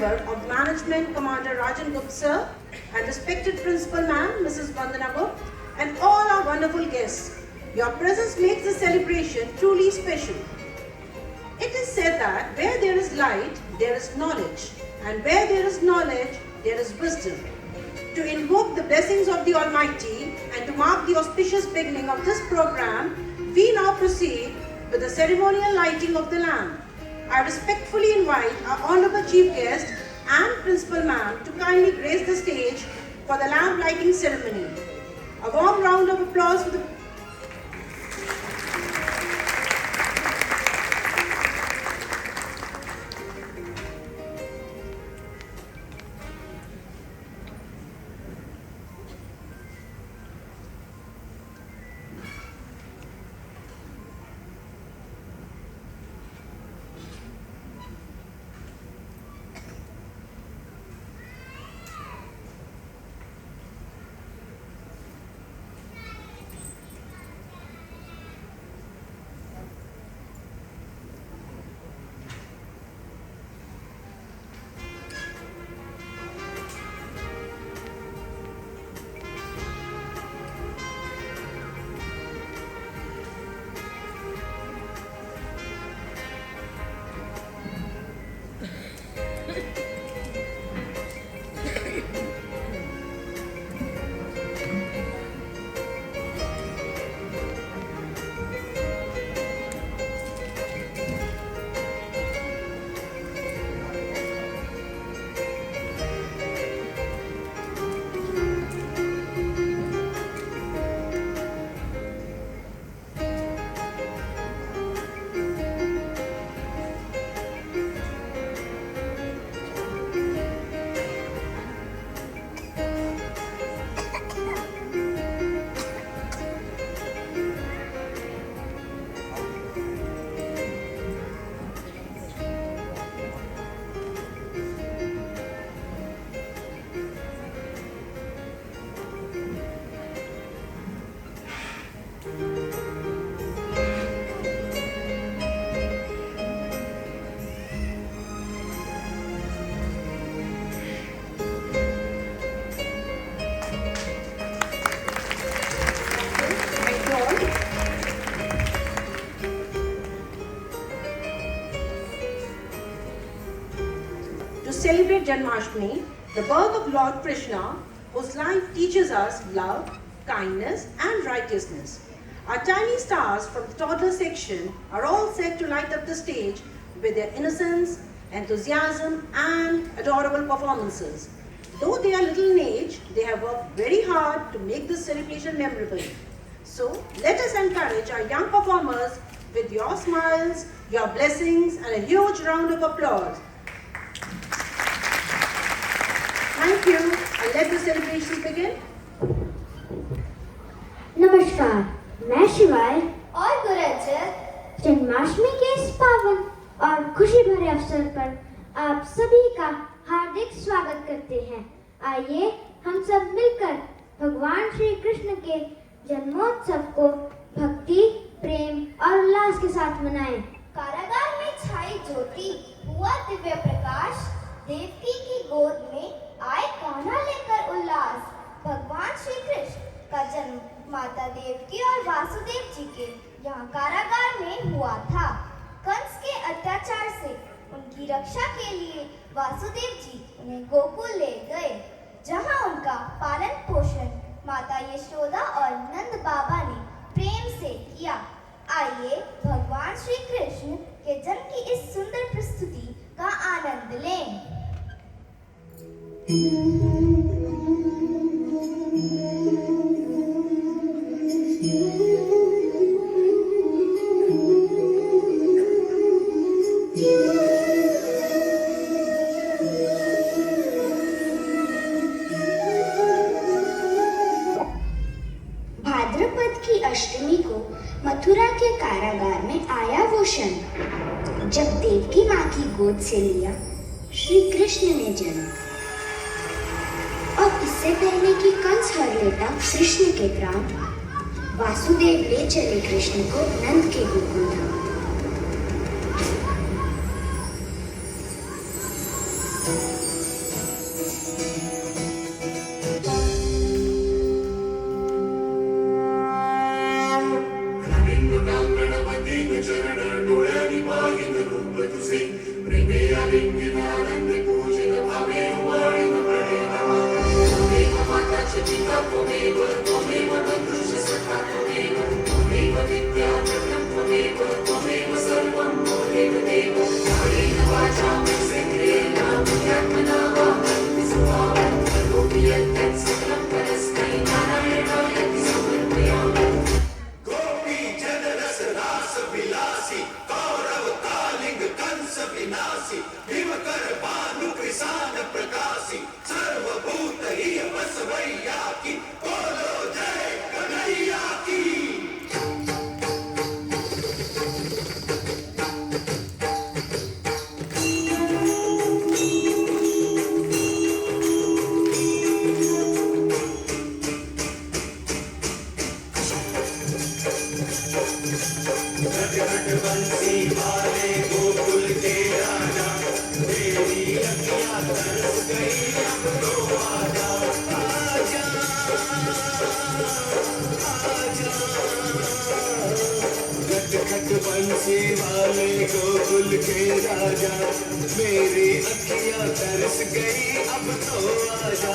member of Management Commander Rajan Gupta sir, and respected Principal Ma'am Mrs. Vandana Gupta, and all our wonderful guests. Your presence makes the celebration truly special. It is said that where there is light, there is knowledge, and where there is knowledge, there is wisdom. To invoke the blessings of the Almighty and to mark the auspicious beginning of this program, we now proceed with the ceremonial lighting of the lamp. I respectfully invite our Honorable Chief Guest and Principal Ma'am to kindly grace the stage for the lamp lighting ceremony. A warm round of applause for the celebrate Janmashtami, the birth of Lord Krishna, whose life teaches us love, kindness and righteousness. Our tiny stars from the toddler section are all set to light up the stage with their innocence, enthusiasm and adorable performances. Though they are little in age, they have worked very hard to make this celebration memorable. So let us encourage our young performers with your smiles, your blessings and a huge round of applause. Thank you, and let the celebrations begin. नमस्कार, मैं शिवाय और गुरजत जन्माष्टमी के इस पावन और खुशी भरे अवसर पर आप सभी का हार्दिक स्वागत करते हैं। आइए हम सब मिलकर भगवान श्री कृष्ण के जन्मोत्सव को भक्ति, प्रेम और उल्लास के साथ मनाएं। कारागार में छाई ज्योति हुआ दिव्य प्रकाश, देवकी की गोद में आए कान्हा लेकर उल्लास। भगवान श्री कृष्ण का जन्म माता देवकी और वासुदेव जी के यहाँ कारागार में हुआ था। कंस के अत्याचार से उनकी रक्षा के लिए वासुदेव जी उन्हें गोकुल ले गए, जहाँ उनका पालन पोषण माता यशोदा और नंद बाबा ने प्रेम से किया। आइए भगवान श्री कृष्ण के जन्म की इस सुंदर प्रस्तुति का आनंद लें। भाद्रपद की अष्टमी को मथुरा के कारागार में आया वो क्षण, जब देवकी माँ की गोद से लिया श्री कृष्ण ने जन्म। और इससे पहले कि कंस हर लेता कृष्ण के प्राण, वासुदेव ले चले कृष्ण को नंद के गोकुल धाम। बंसी वाले गोकुल के राजा, मेरी अखियां तरस गई, अब तो आजा।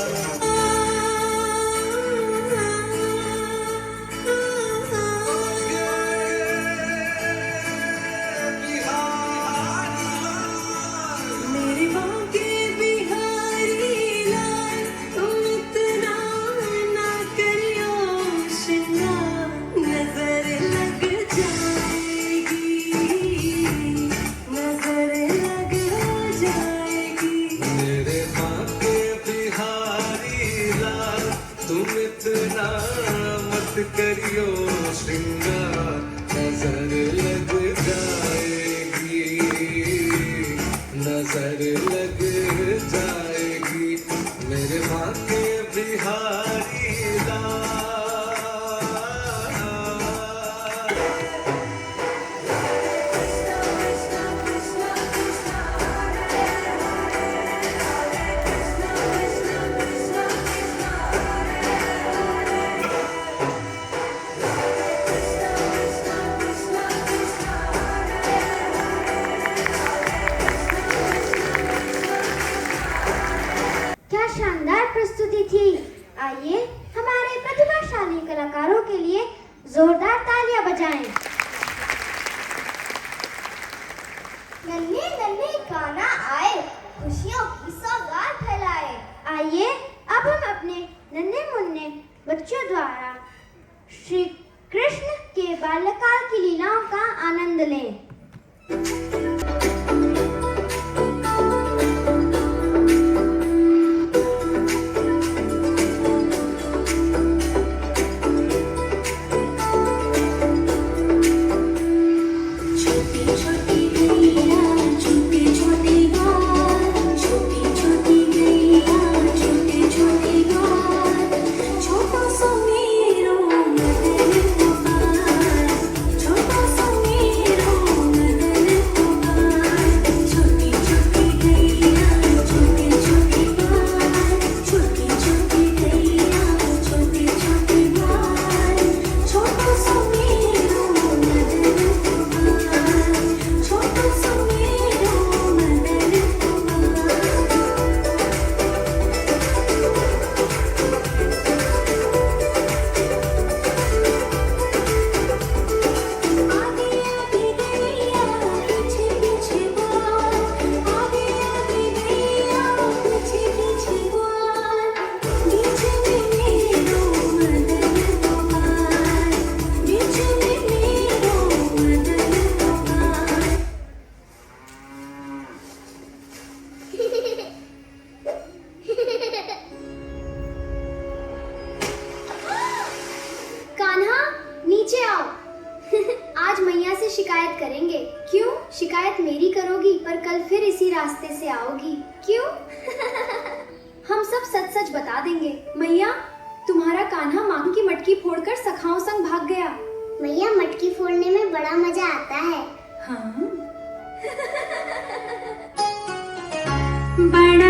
करियो श्रृंगार, नजर लग जाएगी, नजर लग जाएगी, मेरे भाग्य बिहारी लाल। शानदार प्रस्तुति थी। आइए हमारे प्रतिभाशाली कलाकारों के लिए जोरदार तालियां बजाएं। नन्हे नन्हे कान्हा आए, खुशियों की सौगात फैलाए। आइए अब हम अपने नन्हे मुन्ने बच्चों द्वारा श्री कृष्ण के बाल्यकाल की लीलाओं का आनंद लें। शिकायत करेंगे। क्यों? शिकायत मेरी करोगी पर कल फिर इसी रास्ते से आओगी। क्यों? हम सब सच सच बता देंगे। मैया, तुम्हारा कान्हा माँ की मटकी फोड़कर सखाओं संग भाग गया। मैया, मटकी फोड़ने में बड़ा मजा आता है। हाँ। बड़ा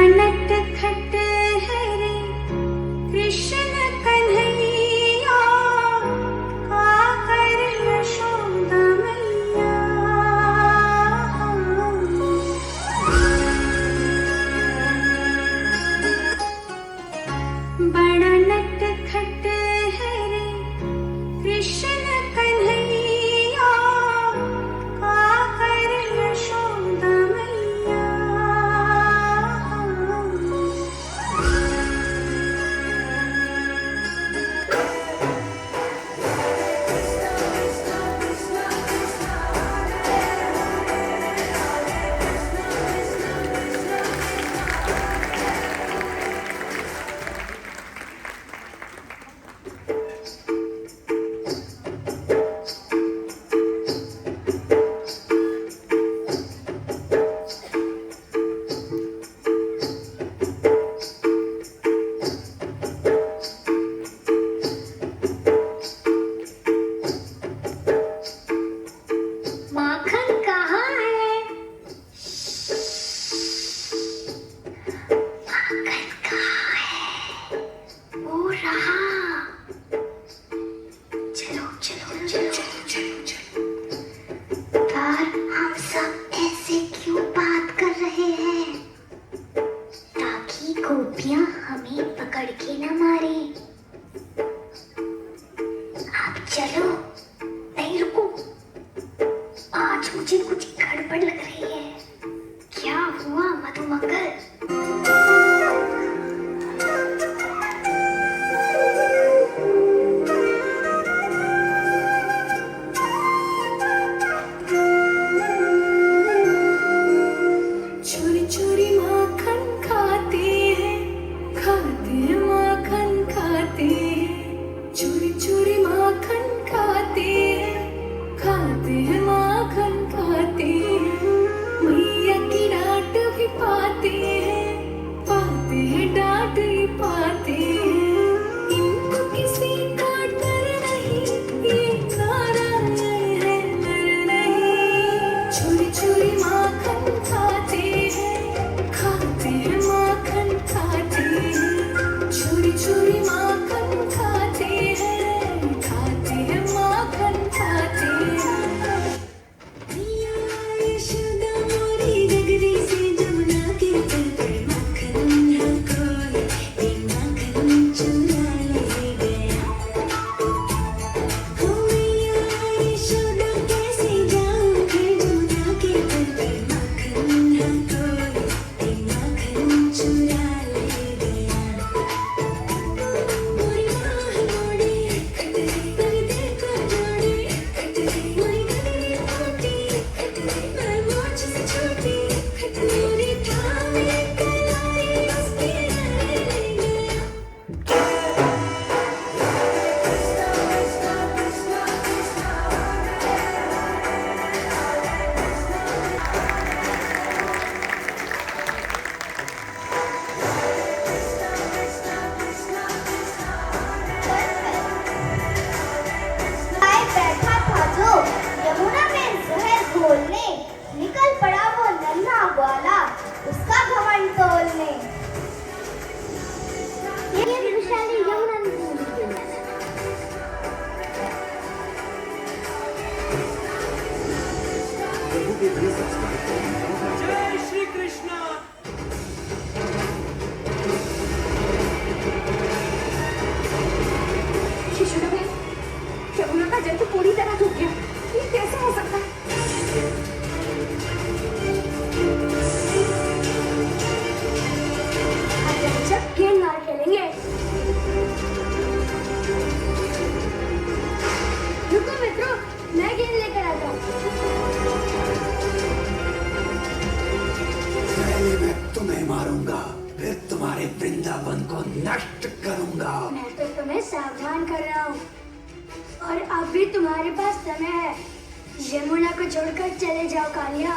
लिए भी सब्सक्राइब करें। जय श्री कृष्णा। शिशुना भाई, यमुना का जल तो पूरी तरह सूख गया। ये कैसे हो सकता है? आज हम सब गेंद मार खेलेंगे। रुको मित्रों, मैं गेंद लेकर आता हूँ। पहले मैं तुम्हें मारूंगा, फिर तुम्हारे वृंदावन को नष्ट करूंगा। मैं तो तुम्हें सावधान कर रहा हूँ और अब भी तुम्हारे पास समय है। यमुना को छोड़कर चले जाओ कालिया।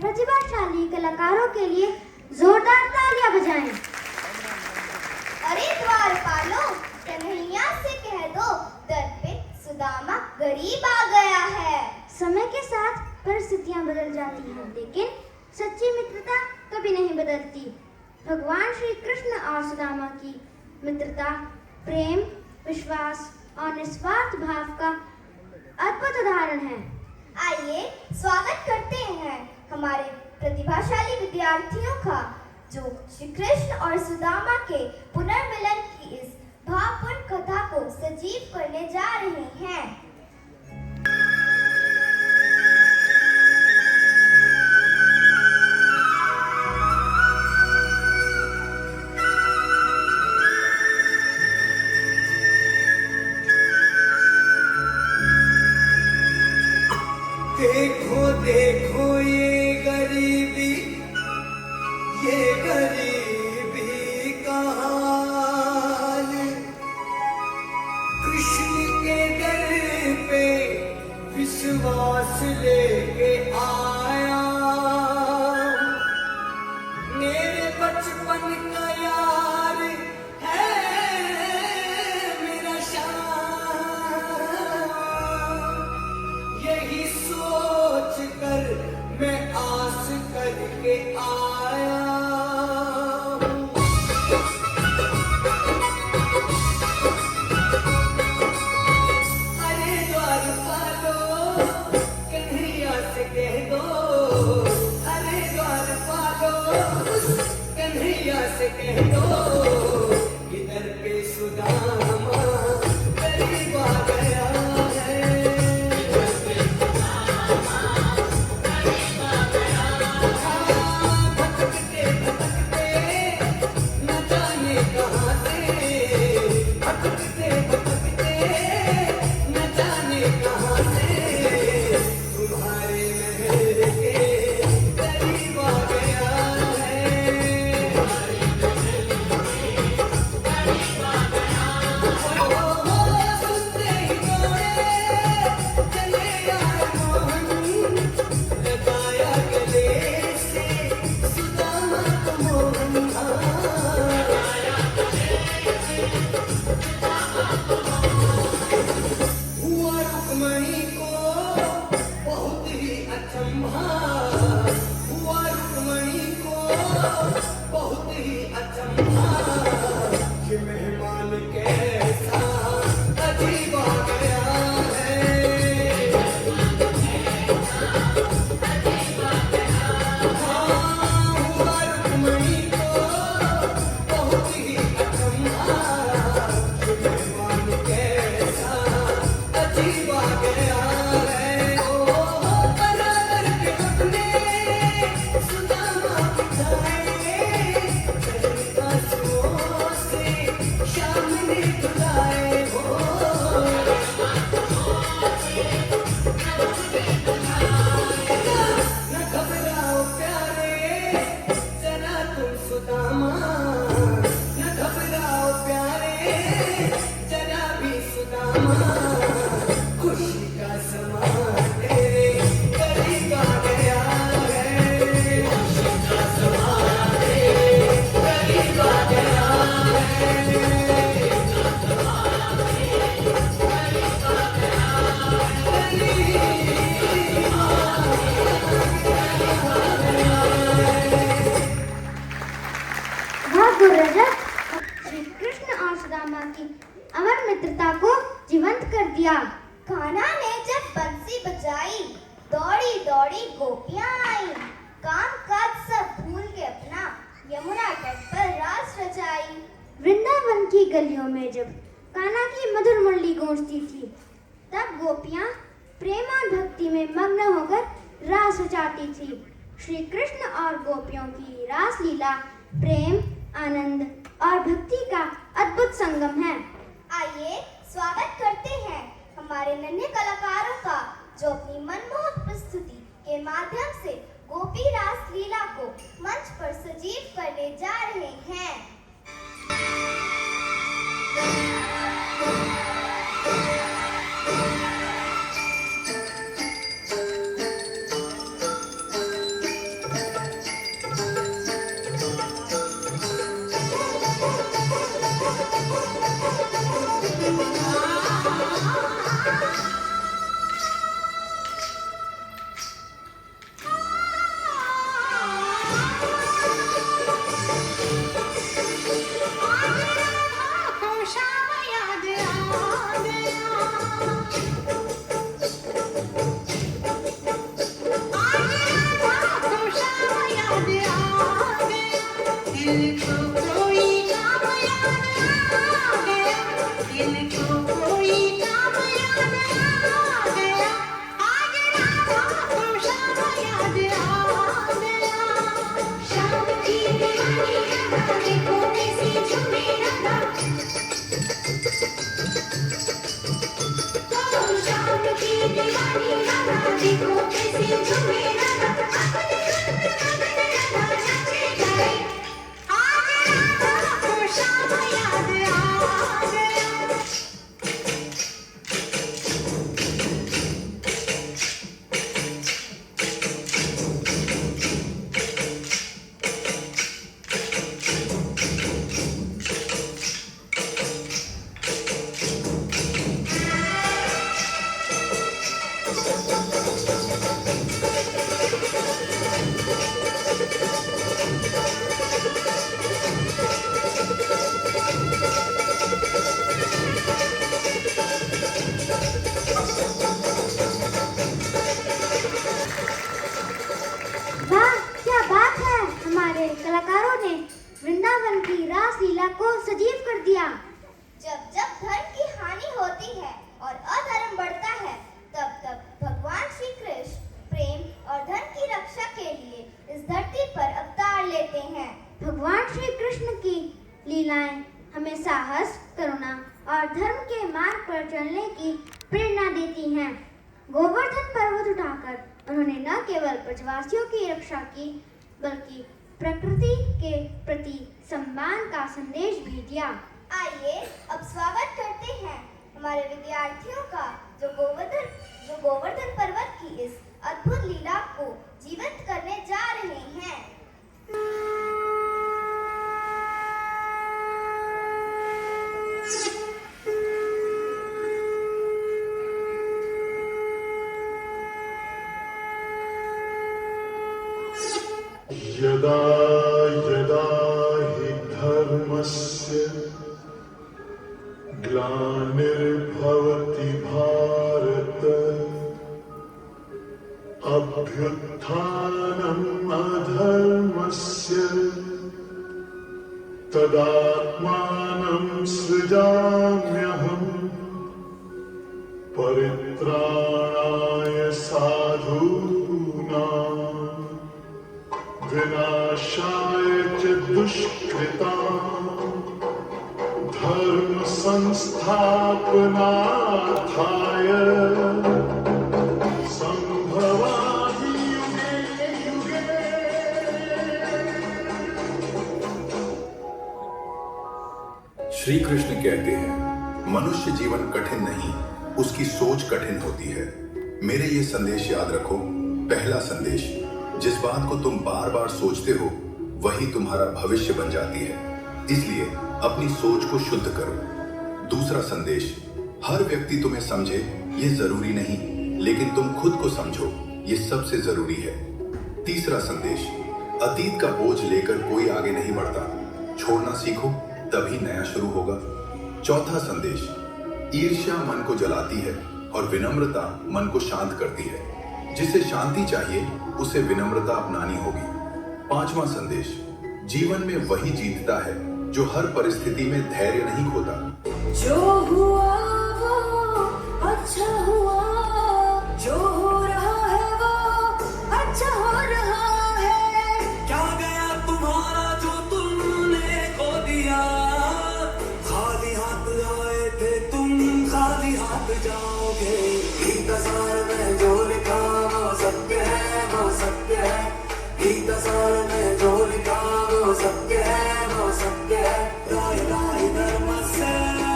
प्रतिभाशाली कलाकारों के लिए जोरदार तालियां बजाएं। अरे द्वारपालो, कन्हैया से कह दो दर पे सुदामा गरीब आ गया है। समय के साथ परिस्थितियां बदल जाती हैं, लेकिन सच्ची मित्रता कभी नहीं बदलती। भगवान श्री कृष्ण और सुदामा की मित्रता प्रेम, विश्वास और निस्वार्थ भाव का अद्भुत उदाहरण है। आइए स्वागत करते हैं हमारे प्रतिभाशाली विद्यार्थियों का, जो श्री कृष्ण और सुदामा के पुनर्मिलन की इस भावपूर्ण कथा को सजीव करने जा रहे हैं। देखो देखो ये गरीबी का हाल, कृष्ण के दर पे विश्वास लेके आया। मेरे बचपन का यार है मेरा श्याम, यही सोच कर मैं आस करके आया। अरे द्वारपालो, कन्हैया से कह दो, अरे द्वारपालो, कन्हैया से कह दो, इधर पे सुदामा गरीब आ गया है। भटकते भटकते न जाने कहाँ से, भटकते भटकते न जाने कहाँ से, तुम्हारे महल के करीब आ गया है। सुनते ही दौड़े चले आए मोहन, लगाया गले से सुदामा को मोहन। हुआ रुक्मणी को बहुत ही अचंभा, हुआ रुक्मणी को बहुत ही गलियों में जब कान्हा की मधुर मुरली गूंजती थी, तब गोपियां प्रेम और भक्ति में मग्न होकर रास रचाती थी। श्री कृष्ण और गोपियों की रास लीला प्रेम, आनंद और भक्ति का अद्भुत संगम है। आइए स्वागत करते हैं हमारे नन्हे कलाकारों का, जो अपनी मनमोहक प्रस्तुति के माध्यम से गोपी रास लीला को मंच पर सजीव करने जा रहे हैं। वाह, क्या बात है! हमारे कलाकारों ने वृंदावन की रास लीला को सजीव कर दिया। जब जब धर्म की हानि होती है और अधर्म बढ़ता है, तब तब भगवान श्री कृष्ण प्रेम और धन की रक्षा के लिए इस धरती पर अवतार लेते हैं। भगवान श्री कृष्ण की लीलाएं हमें साहस, करुणा और धर्म के मार्ग पर चलने की प्रेरणा देती हैं। गोवर्धन पर्वत उठाकर उन्होंने न केवल ब्रजवासियों की रक्षा की, बल्कि प्रकृति के प्रति सम्मान का संदेश भी दिया। आइए अब स्वागत करते हैं हमारे विद्यार्थियों का, जो गोवर्धन पर्वत की इस अद्भुत लीला को जीवंत करने जा रहे हैं। यदा यदा हि धर्मस्य ग्लानिर्भवति भारत अभ्युत्थानम् अधर्मस्य तदात्मानं सृजाम्यहम् परित्राणाय साधूनां विनाशाय च दुष्कृतां धर्म संस्थापनार्थाय संभवामि युगे युगे। श्री कृष्ण कहते हैं, मनुष्य जीवन कठिन नहीं, उसकी सोच कठिन होती है। मेरे ये संदेश याद रखो। पहला संदेश, जिस बात को तुम बार बार सोचते हो वही तुम्हारा भविष्य बन जाती है, इसलिए अपनी सोच को शुद्ध करो। दूसरा संदेश, हर व्यक्ति तुम्हें समझे ये जरूरी नहीं, लेकिन तुम खुद को समझो ये सबसे जरूरी है। तीसरा संदेश, अतीत का बोझ लेकर कोई आगे नहीं बढ़ता, छोड़ना सीखो तभी नया शुरू होगा। चौथा संदेश, ईर्ष्या मन को जलाती है और विनम्रता मन को शांत करती है। जिसे शांति चाहिए उसे विनम्रता अपनानी होगी। पांचवा संदेश, जीवन में वही जीतता है जो हर परिस्थिति में धैर्य नहीं खोता। जो हुआ वो अच्छा हुआ, जो हो रहा है वो अच्छा हो रहा है। क्या गया तुम्हारा जो तुमने खो दिया, खाली हाथ आए थे तुम, खाली हाथ जाओगे। गीतसार में जो लिखा वो सत्य है, वो सत्य है। गीतसार में जो लिखा वो सत्य है, वो सत्य है। राय राय धर्मस्य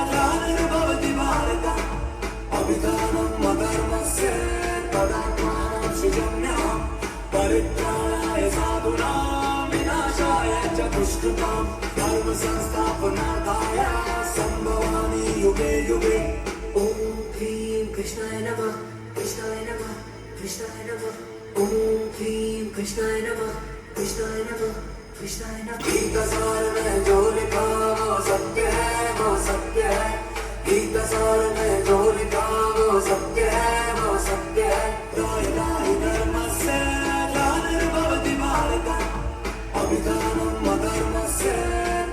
ग्लानिर्भवति भारत, अभिधानम् अधर्मस्य तदात्मानं सृजन्यः। परित्राणाय साधूनां विनाशाय च दुष्कृतां, धर्म संस्थापनार्थाय संभवामि युगे युगे। ॐ ह्रीं कृष्णाय नमः, कृष्णाय नमः, कृष्णाय नमः। ॐ ह्रीं कृष्णाय नमः, कृष्णाय नमः, कृष्णाय नमः। गीतसार में जो लिखा वो सत्य है, वो सत्य है। गीतसार में जो लिखा वो सत्य है, वो सत्य है। राय राय धर्मस्य ग्लानिर्भवति भारत, अभिधानम् अधर्मस्य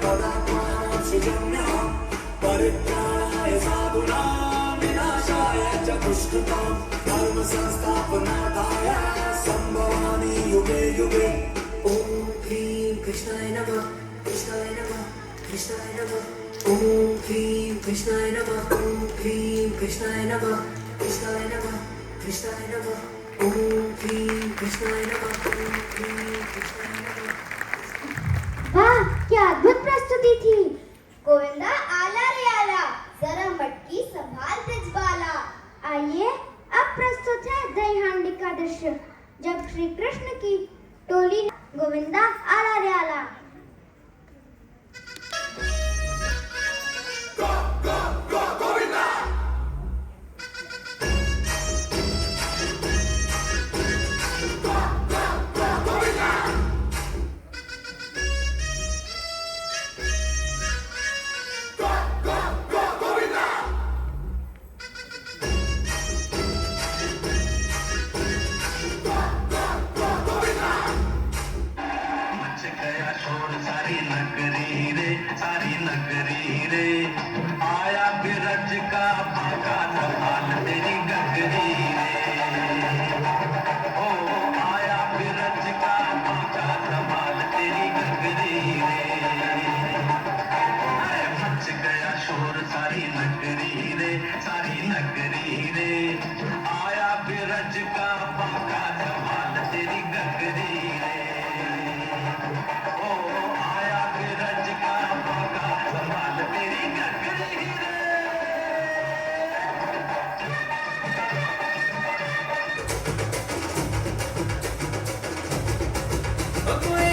तदात्मानं सृजन्यः। परित्राणाय साधूनां विनाशाय च दुष्कृतां, धर्म संस्थापनार्थाय संभवामि युगे युगे। ॐ ह्रीं कृष्णाय नमः, कृष्णाय नमः, कृष्णाय नमः। ॐ ह्रीं कृष्णाय नमः, ॐ ह्रीं कृष्णाय नमः, कृष्णाय नमः, कृष्णाय नमः। ॐ ह्रीं कृष्णाय नमः, ॐ ह्रीं कृष्णाय नमः। वाह, क्या अद्भुत प्रस्तुति थी। गोविंदा आला रे आला, जरा मटकी संभाल तिजबाला। आइए अब प्रस्तुत है दही हांडी का दृश्य, जब श्री कृष्ण की टोली गोविंदा आला रे आला। सारी नगरी रे, आया बिरज का भागा संभाल तेरी गगरी रे। ओ आया बिरज का भागा संभाल तेरी गगरी रे। मच गया शोर सारी नगरी रे, सारी नगरी रे। आया बिरज का भागा संभाल तेरी गगरी रे। कोई